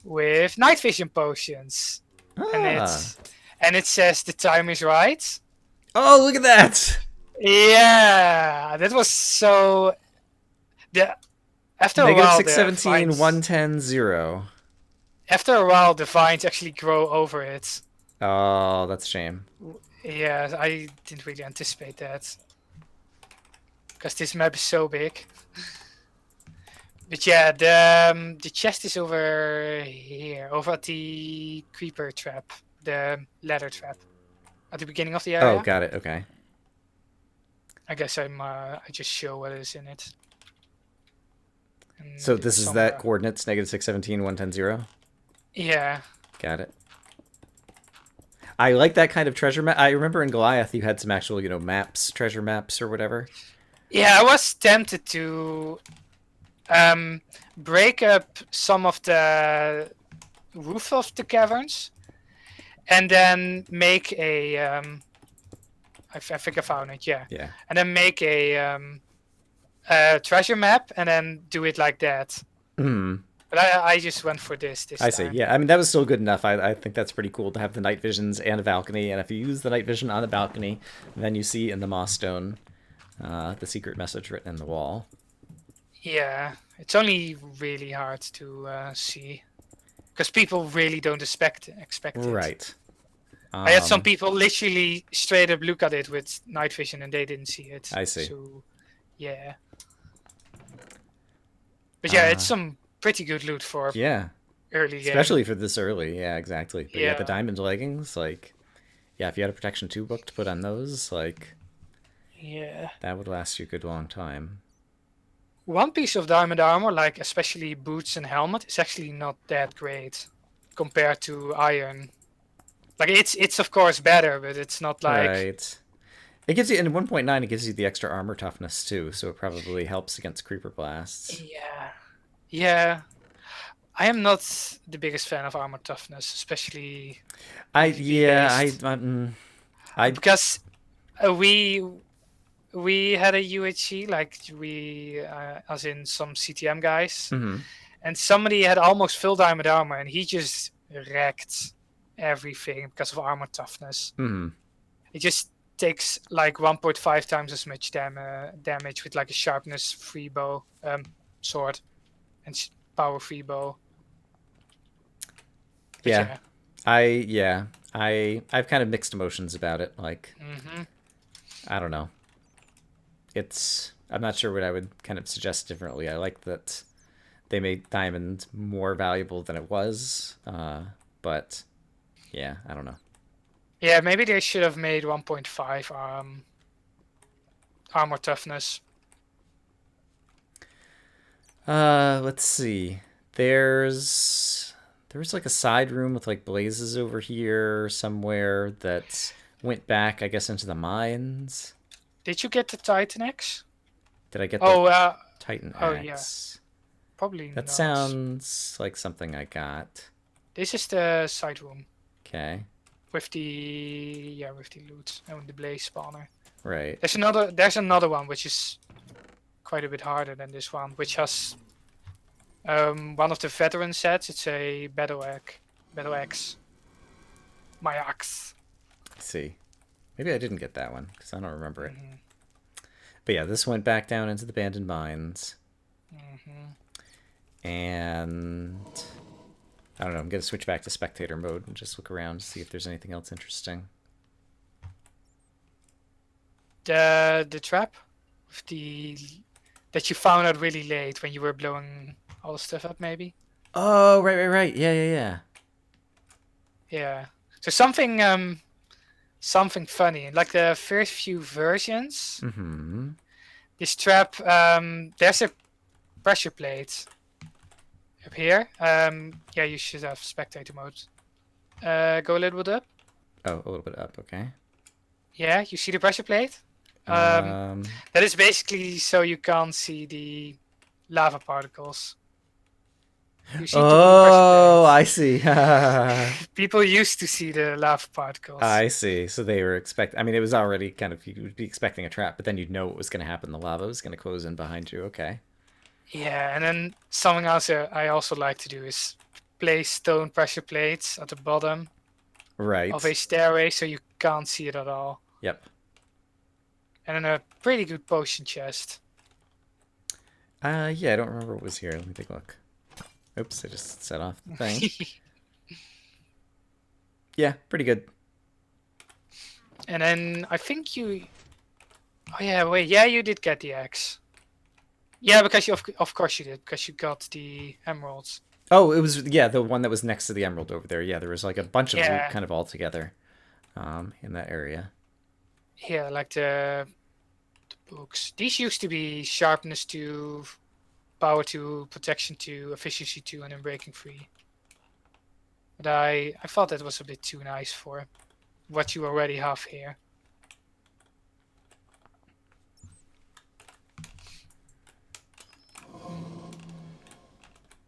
with night vision potions, and Ah. it says the time is right. Oh, look at that! Yeah, that was so. The after a Negative while the 617, vines 110, 0. after a while the vines actually grow over it. Oh, that's a shame. Yeah, I didn't really anticipate that because this map is so big. But yeah, the chest is over here, over at the creeper trap, the ladder trap, at the beginning of the Oh, area. got it. Okay. I guess I just show what is in it, So and it's this is that somewhere. coordinates negative 617, 110, 0. Yeah, Got it. I like that kind of treasure map. I remember in Goliath you had some actual, maps, treasure maps or whatever. yeah. I was tempted to um break up some of the roof of the caverns and then make a I think I found it. Yeah, Yeah. and then make a treasure map and then do it like that. Hmm. But I just went for this I see. time. Yeah, I mean that was still good enough. I think that's pretty cool to have the night visions and a balcony. And if you use the night vision on the balcony, then you see in the moss stone the secret message written in the wall. Yeah, it's only really hard to see because people really don't expect it. Right. I had some Um, people literally straight up look at it with night vision and they didn't see it. I see. So yeah, but yeah, it's Uh, some pretty good loot for yeah. early game. Especially for this early. Yeah, exactly. But yeah, the Yeah, diamond leggings, like, yeah, if you had a protection 2 book to put on those, like, yeah. that would last you a good long time. One piece of diamond armor, like especially boots and helmet, is actually not that great compared to iron. Like it's of course better, but it's not like Right. It gives you, in 1.9, it gives you the extra armor toughness too, so it probably helps against creeper blasts. yeah, yeah. I am not the biggest fan of armor toughness, especially PvP Yeah, based, I, because we had a UHC like we as in some CTM guys, mm-hmm, and somebody had almost full diamond armor, and he just wrecked everything because of armor toughness. mm-hmm. It just takes like 1.5 times as much damage with like a sharpness free bow sword and power free bow. But Yeah, yeah. yeah, I've kind of mixed emotions about it. Like, Hmm. I don't know. I'm not sure what I would kind of suggest differently. I like that they made diamond more valuable than it was, but yeah, I don't know. Yeah, maybe they should have made 1.5 armor toughness. Let's see. There's like a side room with like blazes over here somewhere that went back, I guess, into the mines. Did you get the Titan X? Did I get the Oh, Titan oh yeah, Axe? probably That not. sounds like something I got. This is the side room Okay, with the loot and the blaze spawner. right. There's another one which is quite a bit harder than this one, which has one of the veteran sets. It's a battle axe, my axe. Let's see. Maybe I didn't get that one because I don't remember it. Hmm. But yeah, this went back down into the abandoned mines, Hmm. and I don't know. I'm gonna switch back to spectator mode and just look around to see if there's anything else interesting. The trap with the that you found out really late when you were blowing all the stuff up, maybe. Oh, right, right, right. Yeah, yeah, yeah. Yeah. So something funny. Like the first few versions, Mm-hmm. this trap there's a pressure plate up here. Yeah, you should have spectator mode. Go a little bit up. Oh, a little bit up. Okay. Yeah, you see the pressure plate? Um, Um. that is basically so you can't see the lava particles. You see two pressure Oh, I plates. see. People used to see the lava particles. I see. So they were expect. I mean, it was already kind of, you would be expecting a trap, but then you'd know what was going to happen. The lava was going to close in behind you. Okay. Yeah, and then something else I also like to do is place stone pressure plates at the bottom of a Right. stairway, so you can't see it at all. Yep. And then a pretty good potion chest. Yeah, I don't remember what was here. Let me take a look. Oops, I just set off the thing. Yeah, pretty good. And then I think you. Oh yeah, wait, yeah, you did get the axe. Yeah, because of course you did, because you got the emeralds. Oh, it was, yeah, the one that was next to the emerald over there. Yeah, there was like a bunch of loot Yeah, kind of all together in that area. yeah, like the books. These used to be sharpness 2, power 2, protection 2, efficiency 2, and then breaking 3. But I thought that was a bit too nice for what you already have here.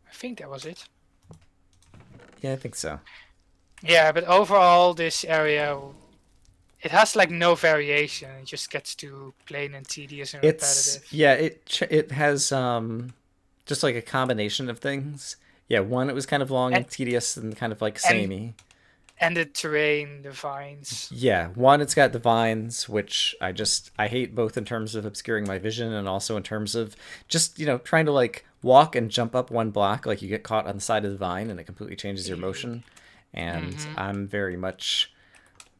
I think that was it. Yeah, I think so. Yeah, but overall, this area, it has like no variation. It just gets too plain and tedious and It's repetitive. yeah, it has just like a combination of things. Yeah, one, it was kind of long And and tedious and kind of like and samey. and the terrain, the vines. Yeah, one, it's got the vines, which I hate both in terms of obscuring my vision and also in terms of just, trying to like walk and jump up one block, like you get caught on the side of the vine and it completely changes your motion. And Mm-hmm. I'm very much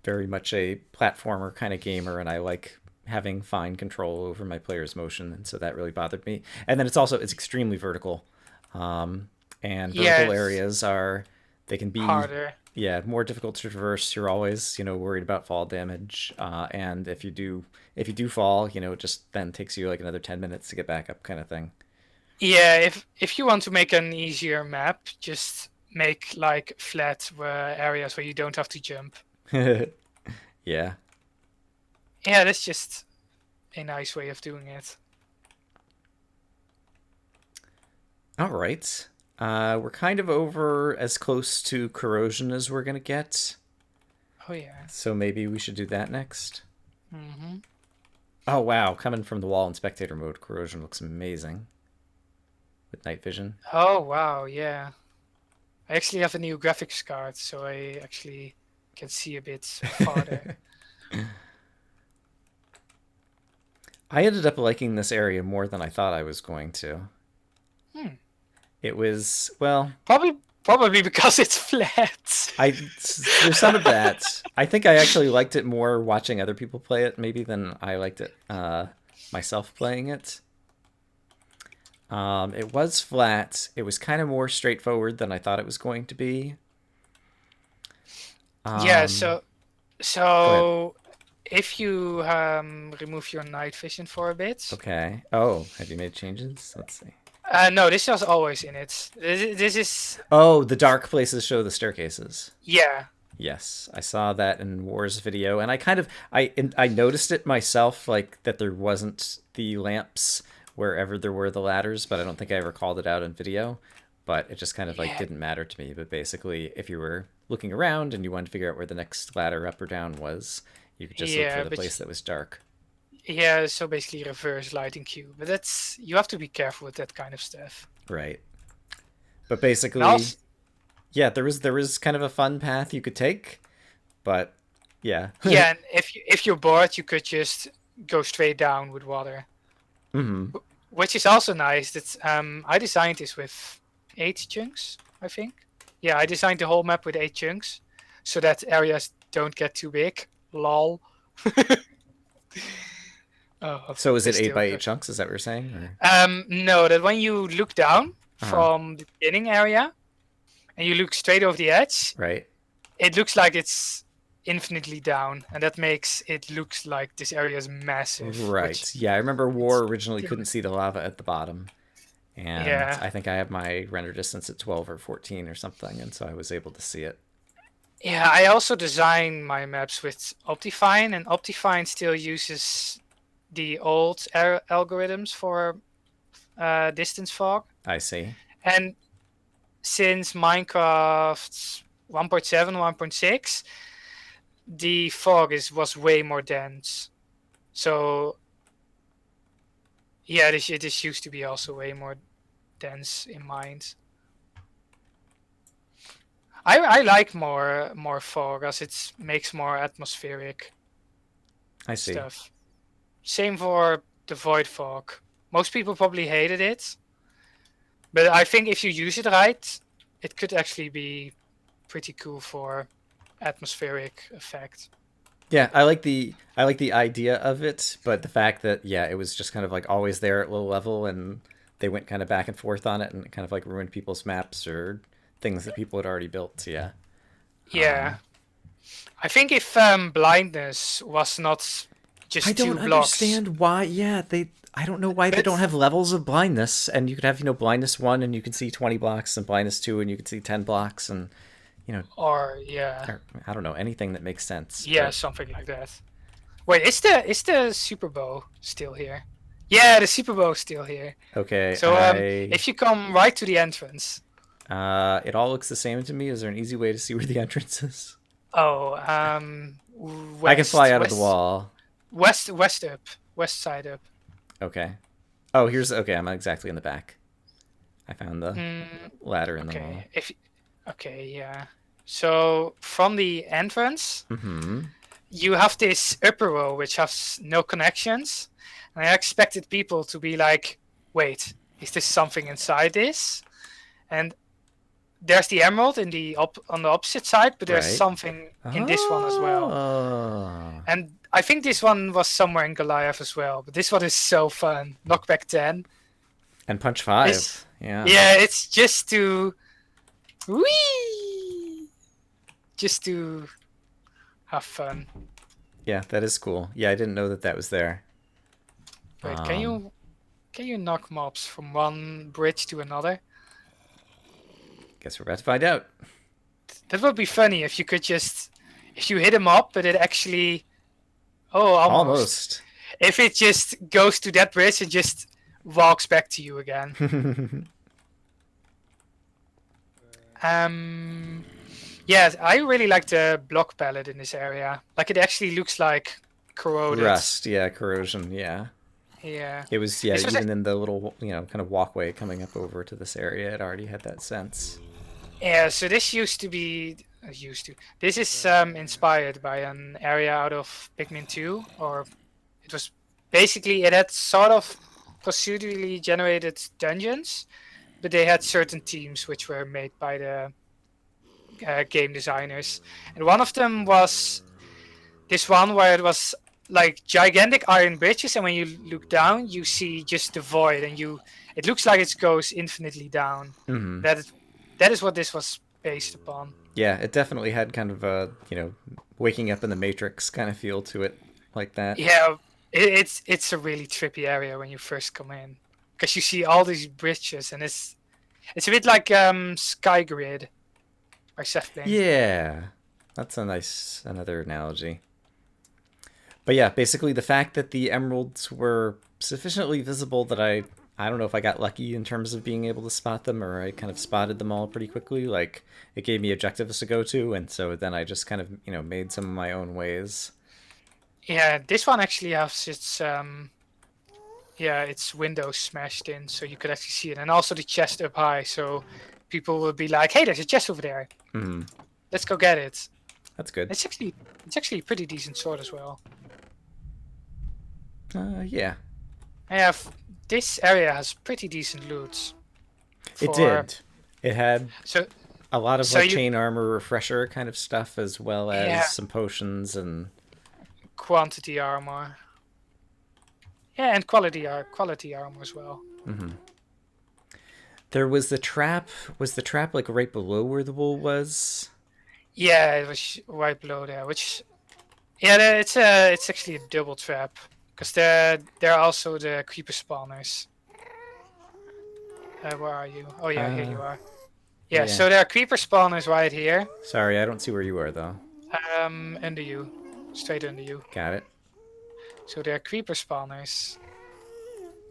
a platformer kind of gamer, and I like having fine control over my player's motion, and so that really bothered me. And then it's extremely vertical, and Yeah, vertical it's areas they can be, harder. yeah, more difficult to traverse. You're always worried about fall damage, and if you do fall, it just then takes you like another 10 minutes to get back up, kind of thing. Yeah, if you want to make an easier map, just make like flat areas where you don't have to jump. Yeah. Yeah, that's just a nice way of doing it. All right. We're kind of over as close to corrosion as we're gonna get. Oh yeah. So maybe we should do that next. Hmm. Oh wow, coming from the wall in spectator mode, corrosion looks amazing with night vision. Oh wow, yeah. I actually have a new graphics card, so I actually can see a bit farther. I ended up liking this area more than I thought I was going to. Hmm. It was, well, Probably because it's flat. I there's some of that. I think I actually liked it more watching other people play it maybe than I liked it myself playing it. It was flat. It was kind of more straightforward than I thought it was going to be. Yeah, Um, Go ahead. so if you remove your night vision for a bit. Okay. Oh, have you made changes? Let's see. No, this was always in it. This is Oh, the dark places show the staircases. yeah, Yes, I saw that in War's video, and I noticed it myself, like that there wasn't the lamps wherever there were the ladders, but I don't think I ever called it out in video. But it just kind of like yeah, didn't matter to me. But basically, if you were looking around and you wanted to figure out where the next ladder up or down was, you could just look for yeah, the but place that was dark. yeah. So basically, reverse lighting cube. But that's you have to be careful with that kind of stuff. Right. But And basically, also, yeah, there was kind of a fun path you could take, but yeah. yeah, and if you're bored, you could just go straight down with water, Hmm. which is also nice. That I designed this with 8 chunks, I think. Yeah, I designed the whole map with 8 chunks, so that areas don't get too big. Lol. Oh, So is they it eight still by go. eight chunks? Is that what you're saying? Or No, that when you look down uh-huh. from the beginning area and you look straight over the edge, Right. it looks like it's infinitely down, and that makes it looks like this area is massive, which Right. Yeah, I remember it's War originally still. couldn't see the lava at the bottom, and Yeah, I think I have my render distance at 12 or 14 or something, and so I was able to see it. yeah. I also design my maps with Optifine, and Optifine still uses the old algorithms for distance fog, I see. and since Minecraft 1.7, 1.6, the fog was way more dense. So yeah, this used to be also way more dense in mind. I like more fog as it makes more atmospheric I see. stuff. Same for the void fog. Most people probably hated it, but I think if you use it right, it could actually be pretty cool for atmospheric effect. Yeah, I like the idea of it, but the fact that yeah, it was just kind of like always there at low level, and they went kind of back and forth on it, and it kind of like ruined people's maps or things that people had already built. Yeah. Yeah, I think if blindness was not I just don't 2 blocks, understand why. Yeah, they. I don't know why they don't but have levels of blindness, and you could have blindness one, and you could see 20 blocks, and blindness two, and you could see 10 blocks, and you know, or yeah, or, I don't know anything that makes sense. yeah, But something like that. Wait, is the Super Bowl still here? Yeah, the Super Bowl still here. okay, So if you come right to the entrance, it all looks the same to me. Is there an easy way to see where the entrance is? oh, I can fly west, out of the west, wall. west up, west side up. Okay. Oh, here's okay. I'm exactly in the back. I found the Mm, ladder in the wall. okay, okay, yeah. So from the entrance, Mm-hmm. you have this upper row which has no connections, and I expected people to be like, "Wait, is this something inside this?" And there's the emerald in the on the opposite side, but there's Right. something in this one as well. Oh. And I think this one was somewhere in Goliath as well. But this one is so fun. Knockback 10. And punch It's 5. Yeah. yeah, it's just to wee, just to have fun. Yeah, that is cool. Yeah, I didn't know that that was there. Wait, Um, can you knock mobs from one bridge to another? guess we're about to find out. That would be funny if you could just if you hit him up, but it actually almost Almost. if it just goes to that bridge and just walks back to you again. Um, yeah, I really like the block palette in this area. Like it actually looks like corroded. Rust, yeah, corrosion, yeah. Yeah, It was, yeah, this was even in the little, kind of walkway coming up over to this area, it already had that sense. yeah. So this used to be used to. This is inspired by an area out of Pikmin 2, or it was basically it had sort of procedurally generated dungeons, but they had certain teams which were made by the game designers, and one of them was this one where it was like gigantic iron bridges, and when you look down, you see just the void, and it looks like it goes infinitely down. Hmm. That is what this was based upon. Yeah, it definitely had kind of a, waking up in the Matrix kind of feel to it, like that. Yeah, it's a really trippy area when you first come in, because you see all these bridges, and it's a bit like Sky Grid by Sethbling. Yeah, that's another analogy. But yeah, basically the fact that the emeralds were sufficiently visible that I don't know if I got lucky in terms of being able to spot them, or I kind of spotted them all pretty quickly. Like it gave me objectives to go to, and so then I just kind of made some of my own ways. Yeah, this one actually has its windows smashed in, so you could actually see it, and also the chest up high, so people will be like, "Hey, there's a chest over there. Hmm. Let's go get it." That's good. It's actually a pretty decent sword as well. Yeah, Yeah, this area has pretty decent loot it for did. It had so a lot of so like you chain armor refresher kind of stuff, as well yeah as some potions and quantity armor. Yeah, and quality armor as well. there was the trap. Was the trap like right below where the wool was? Yeah, it was right below there, which yeah, it's actually a double trap because there are also the creeper spawners. Where are you? Oh yeah, here you are. Yeah, Yeah. so there are creeper spawners right here. Sorry, I don't see where you are though. Under you, straight under you. Got it. So there are creeper spawners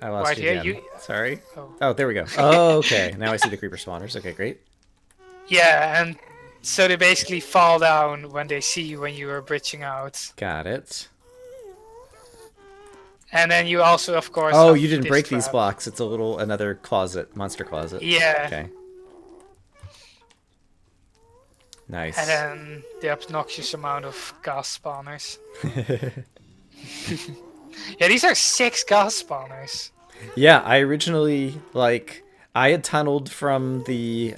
I lost right you here. again. Sorry. Oh. Oh, there we go. Oh, okay. Now I see the creeper spawners. Okay, great. Yeah, and so they basically fall down when they see you when you are bridging out. Got it. And then you also, of course, Oh, have you didn't this break these trap. blocks. It's another closet, monster closet. Yeah. Okay. And Nice. then the obnoxious amount of gas spawners. Yeah, these are 6 gas spawners. Yeah, I originally I had tunneled from the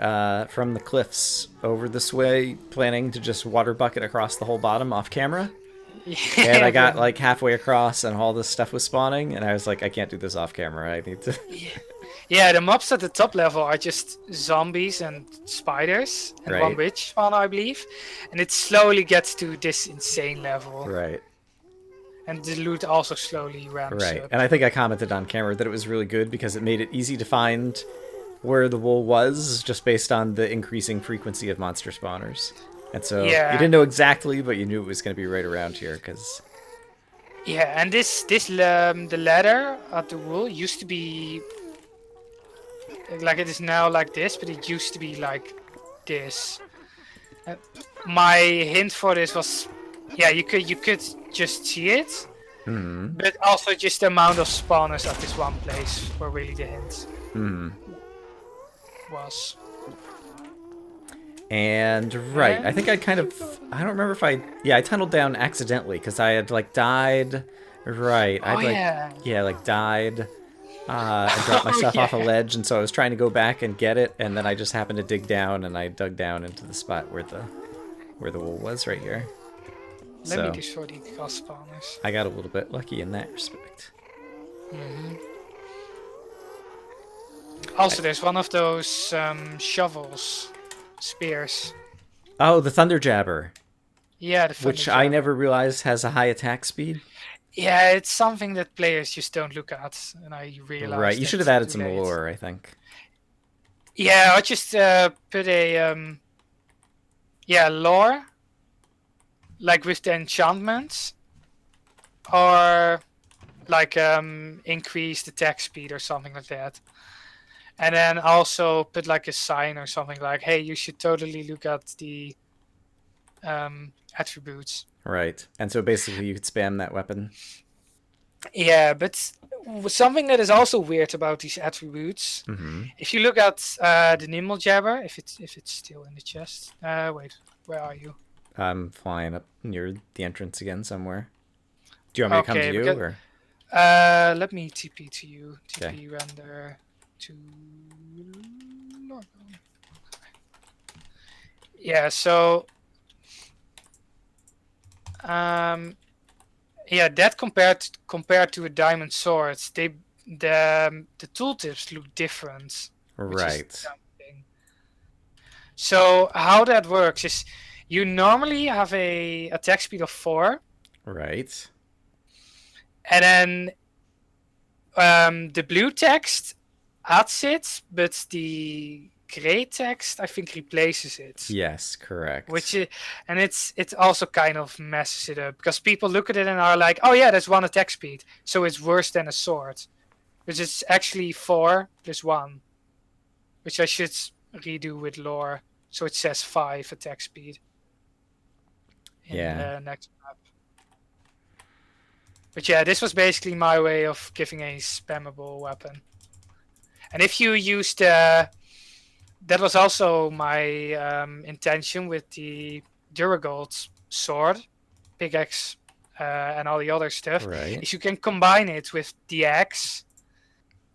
cliffs over this way, planning to just water bucket across the whole bottom off camera. And I Yeah, got but like halfway across and all this stuff was spawning, and I was like, I can't do this off camera. I need to. yeah, the mobs at the top level are just zombies and spiders and one Right, witch spawner, I believe. And it slowly gets to this insane level. right, And the loot also slowly ramps right. up. And I think I commented on camera that it was really good because it made it easy to find where the wool was just based on the increasing frequency of monster spawners. And so you Yeah, didn't know exactly, but you knew it was going to be right around here because. yeah, and the ladder at the wool used to be like it is now like this, but it used to be like this. Uh, my hint for this was, yeah, you could just see it, Hmm. but also just the amount of spawners at this one place were really the hint Hmm. was. And right, I think I kind of. I don't remember if I. Yeah, I tunneled down accidentally because I had like died. Right, Oh I'd like. yeah. Yeah, like died. And dropped my Oh stuff off a yeah. ledge, and so I was trying to go back and get it, and then I just happened to dig down, and I dug down into the spot where the wool was right here. Let me So destroy the gas spawners. I got a little bit lucky in that respect. Also, there's one of those shovels, spears. Oh, the thunder jabber, Yeah, the thunder which I jabber. never realized has a high attack speed. Yeah, it's something that players just don't look at, and I Right, realized you should have that added too some late. lore, I think. Yeah, I just put a yeah lore like with the enchantments, or like increased attack speed or something like that. And then also put like a sign or something like, "Hey, you should totally look at the attributes." Right, and so basically you could spam that weapon. Yeah, but something that is also weird about these attributes, Mm-hmm. if you look at the Nimble Jabber, if it's still in the chest. Wait, where are you? I'm flying up near the entrance again somewhere. Do you want me to come to Okay, you because or? let me TP to you. Okay. TP render to. Yeah. So um, yeah, that compared to a diamond sword, the tooltips look different, which is Right. something. So how that works is you normally have a attack speed of 4, Right. and then the blue text adds it, but the gray text I think replaces it. Yes, Which correct. is, and it's also kind of messes it up because people look at it and are like, oh yeah, that's 1 attack speed, so it's worse than a sword, which is actually 4 plus 1, which I should redo with lore, so it says 5 attack speed in Yeah. the next map. But yeah, this was basically my way of giving a spammable weapon. And if you used that was also my intention with the Duragold sword, pickaxe, and all the other stuff, Right. is you can combine it with the axe,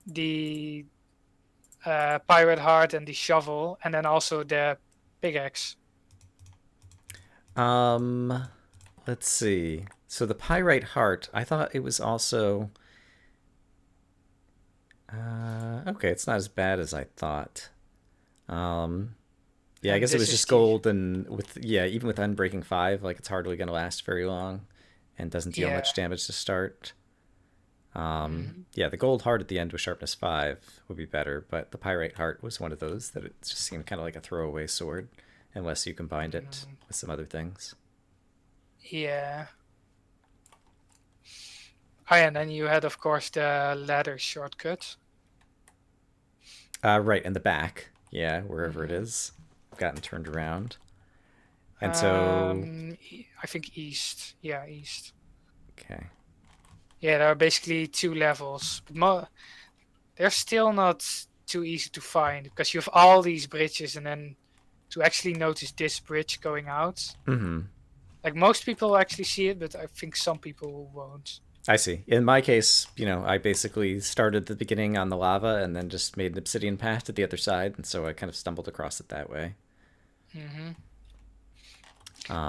the pirate heart, and the shovel, and then also the pickaxe. Um, let's see. So the pyrite heart, I thought it was also okay, it's not as bad as I thought. Um, yeah, I And guess it was this is just the gold and with yeah, even with Unbreaking 5, like it's hardly going to last very long and doesn't deal yeah. much damage to start. Mhm. Yeah, the gold heart at the end with sharpness 5 would be better, but the pyrite heart was one of those that it just seemed kind of like a throwaway sword unless you combined it Mm, with some other things. yeah. Oh, yeah, and then you had, of course, the ladder shortcut. Right, in the back. Yeah, wherever it Hmm. is. I've gotten turned around. And so, I think east. Yeah, east. okay. Yeah, there are basically 2 levels, but they're still not too easy to find because you have all these bridges, and then to actually notice this bridge going out. Mm-hmm. Like most people actually see it, but I think some people won't. I see. In my case, I basically started the beginning on the lava and then just made an obsidian path to the other side, and so I kind of stumbled across it that way. Hmm.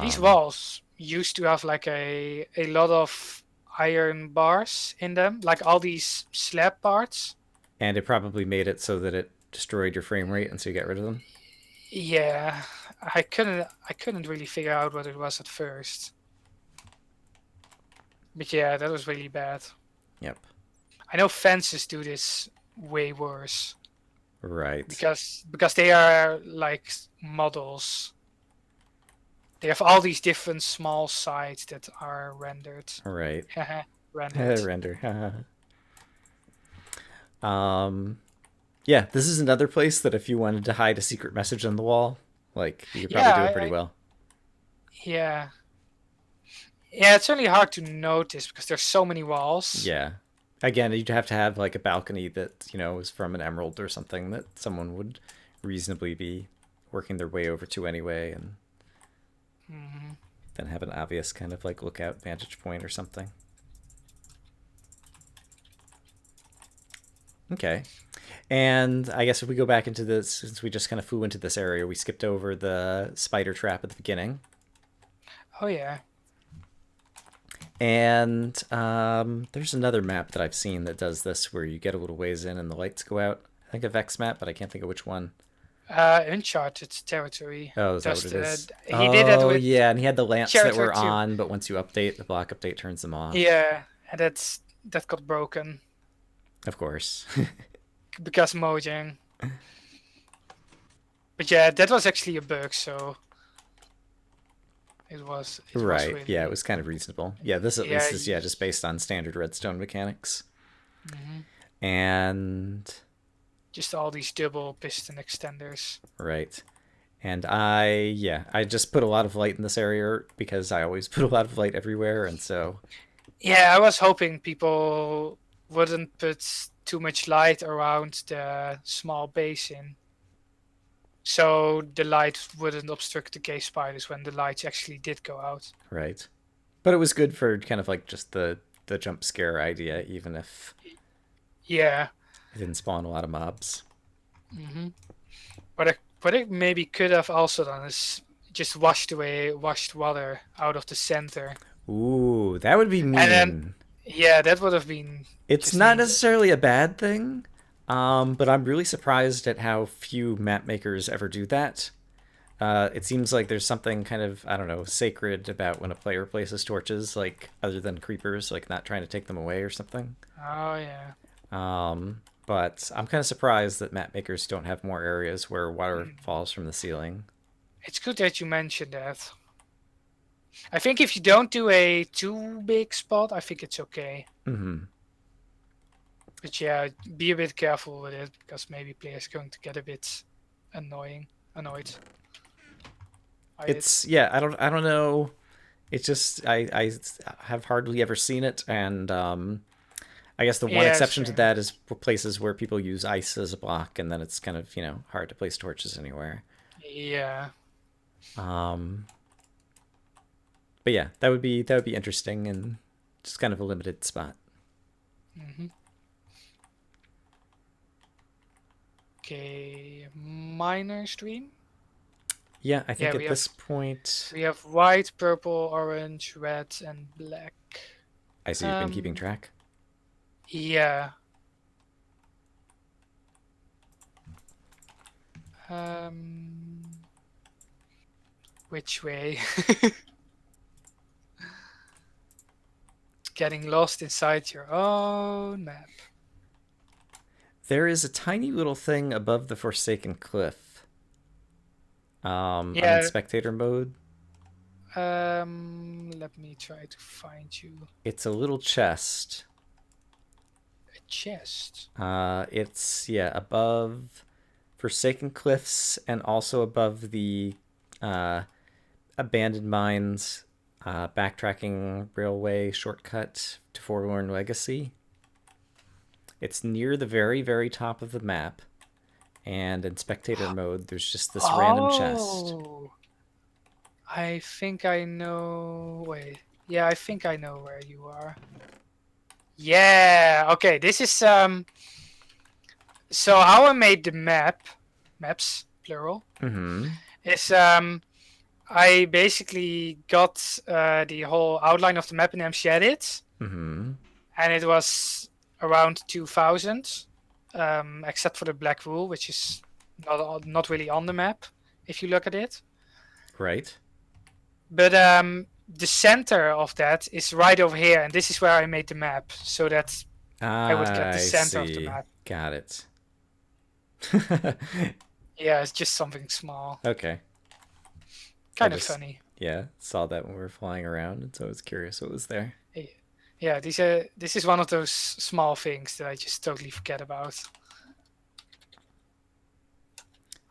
These Um, walls used to have like a lot of iron bars in them, like all these slab parts. and it probably made it so that it destroyed your frame rate, and so you get rid of them. Yeah, I couldn't really figure out what it was at first. But yeah, that was really bad. Yep. I know fences do this way worse Right. because they are like models. They have all these different small sides that are rendered. Right. Rendered. Render. um, yeah, this is another place that if you wanted to hide a secret message on the wall, like you could probably Yeah, do it pretty well. yeah. Yeah, it's only hard to notice because there's so many walls. Yeah. Again, you'd have to have like a balcony that, is from an emerald or something that someone would reasonably be working their way over to anyway, and Hmm. then have an obvious kind of like lookout vantage point or something. Okay. And I guess if we go back into this, since we just kind of flew into this area, we skipped over the spider trap at the beginning. Oh yeah. And there's another map that I've seen that does this where you get a little ways in and the lights go out. I think a Vex map, but I can't think of which one. Uncharted territory. Oh, is that what Does it is? he did that Oh, with yeah, and he had the lamps that Character were 2. on, but once you update, the block update turns them off. Yeah, and that got broken Of course. because Mojang. But yeah, that was actually a bug, so it was Right. Yeah, it really was kind of reasonable. Yeah, this at yeah. least is just based on standard redstone mechanics. Mhm. And Just all these double piston extenders. right. And I just put a lot of light in this area because I always put a lot of light everywhere, and so Yeah, I was hoping people wouldn't put too much light around the small basin, so the light wouldn't obstruct the cave spiders when the lights actually did go out. right. But it was good for kind of like just the jump scare idea, even if Yeah. it didn't spawn a lot of mobs. Hmm. What it maybe could have also done is just washed water out of the center, Ooh, that would be and then mean. yeah, that would have been It's just not mean. necessarily a bad thing, but I'm really surprised at how few map makers ever do that. It seems like there's something kind of, I don't know, sacred about when a player places torches, like other than creepers, like not trying to take them away or something. Oh yeah. But I'm kind of surprised that map makers don't have more areas where water falls from the ceiling. It's good that you mentioned that. I think if you don't do a too big spot, I think it's okay. Hmm. But yeah, be a bit careful with it because maybe players are going to get a bit annoyed by it. It's yeah, I don't know. It's just I have hardly ever seen it, and I guess the one Yeah, it's exception to fair. that is places where people use ice as a block, and then it's kind of hard to place torches anywhere. Yeah. Um, but yeah, that would be interesting and just kind of a limited spot. Hmm. Okay, minor stream. Yeah, I think Yeah, at this point, we have white, purple, orange, red, and black. I see you've been keeping Um, track. yeah. Um, which way? Getting lost inside your own map. There is a tiny little thing above the Forsaken Cliff. I'm in Yeah. spectator mode. Let me try to find you It's a little chest. a chest. It's yeah above Forsaken Cliffs and also above the uh, abandoned mines backtracking railway shortcut to Forlorn Legacy. It's near the very, very top of the map, And in spectator mode, there's just this random chest. Oh, I think I know. Wait. Yeah, I think I know where you are. Yeah. Okay. This is So how I made the maps plural, Mm-hmm. is I basically got the whole outline of the map in MCEdit, Mm-hmm. and it was around 2000, except for the black rule, which is not really on the map if you look at it. Right. But the center of that is right over here, and this is where I made the map, so that I would get the I center of the see. map. Got it. Yeah, it's just something small, Okay. I kind of just, funny. yeah, saw that when we were flying around, and so I was curious what was there. Eh, Yeah, this is one of those small things that I just totally forget about.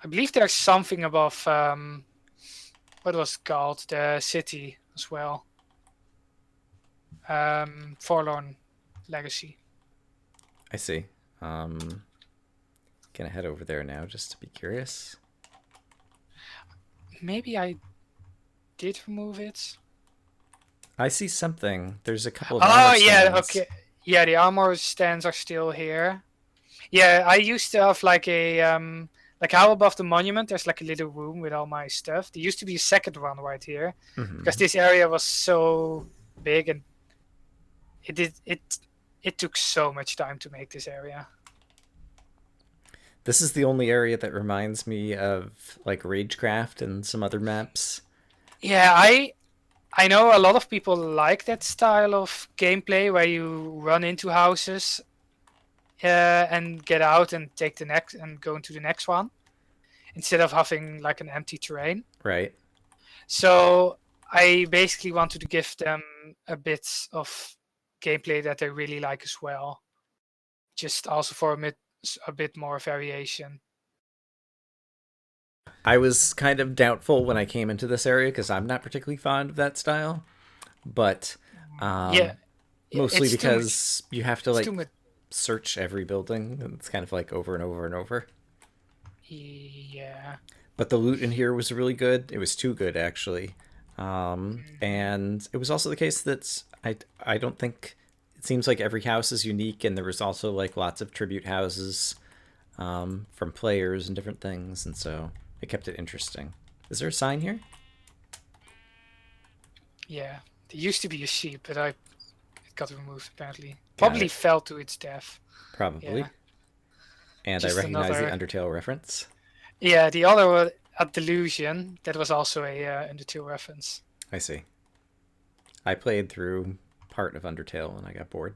I believe there's something above what was it called, the city as well. Forlorn Legacy. I see. Um, gonna head over there now just to be curious. Maybe I did remove it. I see something. There's a couple of armor Oh yeah, stands. okay. Yeah, the armor stands are still here. Yeah, I used to have like how above the monument there's like a little room with all my stuff. There used to be a second one right here because Mm-hmm. this area was so big, and it did it took so much time to make this area. This is the only area that reminds me of like Ragecraft and some other maps. Yeah, I know a lot of people like that style of gameplay where you run into houses and get out and take the next and go into the next one instead of having like an empty terrain. Right. So I basically wanted to give them a bit of gameplay that they really like as well, just also for a bit more variation. I was kind of doubtful when I came into this area because I'm not particularly fond of that style, but Yeah, um, mostly it's too much. because you have to It's too like much. search every building. And it's kind of like over and over and over. Yeah. But the loot in here was really good. It was too good actually, Mhm. and it was also the case that I don't think it seems like every house is unique, and there was also like lots of tribute houses from players and different things, and so it kept it interesting. Is there a sign here? Yeah. There used to be a sheep, but it got removed apparently. Got Probably it. fell to its death. Yeah. Probably. And I Just recognize the another. Undertale reference. Yeah, the other one, a delusion. That was also a Undertale reference. I see. I played through part of Undertale and I got bored.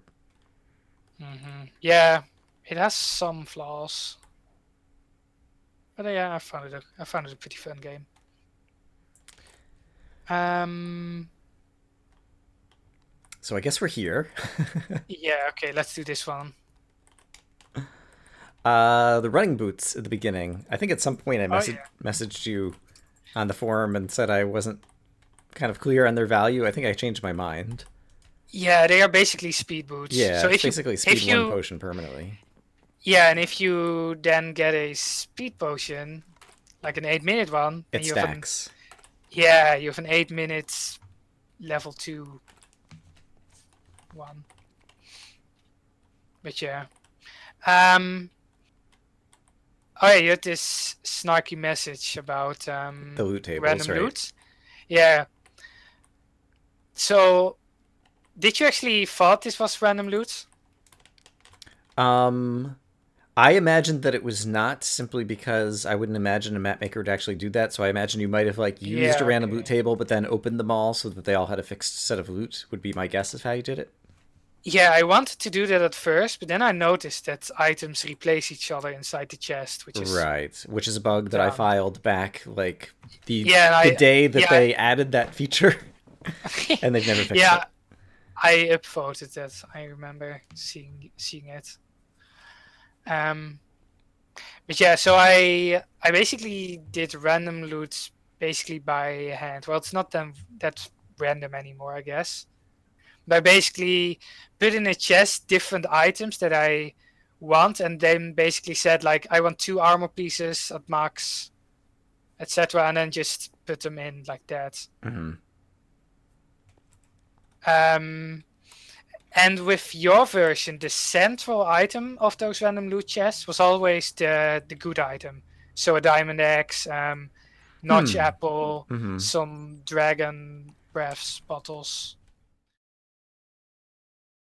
Yeah, it has some flaws, but yeah, I found it a pretty fun game. Um, So I guess we're here. yeah, okay, let's do this one. The running boots at the beginning. I think at some point I Oh yeah, messaged you on the forum and said I wasn't kind of clear on their value. I think I changed my mind. yeah, they are basically speed boots. Yeah, So it's basically speed if one you, potion permanently. yeah, and if you then get a speed potion, like an 8 minute one, then It stacks. you have an 8 minutes level 2 one. But yeah, um, oh yeah, you had this snarky message about The loot tables, random right? loot. Yeah. So, did you actually thought this was random loot? Um, I imagined that it was not simply because I wouldn't imagine a map maker would actually do that. So I imagine you might have like used a Yeah. random loot Okay. table, but then opened them all so that they all had a fixed set of loot. Would be my guess of how you did it. Yeah, I wanted to do that at first, but then I noticed that items replace each other inside the chest, which is Right, which is a bug that I dumb. filed back like Yeah, and the day that yeah, they added that feature, and they've never fixed yeah, it. I upvoted that. I remember seeing it. Um, but yeah, so I basically did random loot basically by hand. Well, it's not that random anymore, I guess. But I basically put in a chest different items that I want, and then basically said like, I want 2 armor pieces at max, etc., and then just put them in like that. Mm-hmm. And with your version, the central item of those random loot chests was always the good item. So a diamond axe, notch apple, Mm-hmm. some dragon breaths bottles.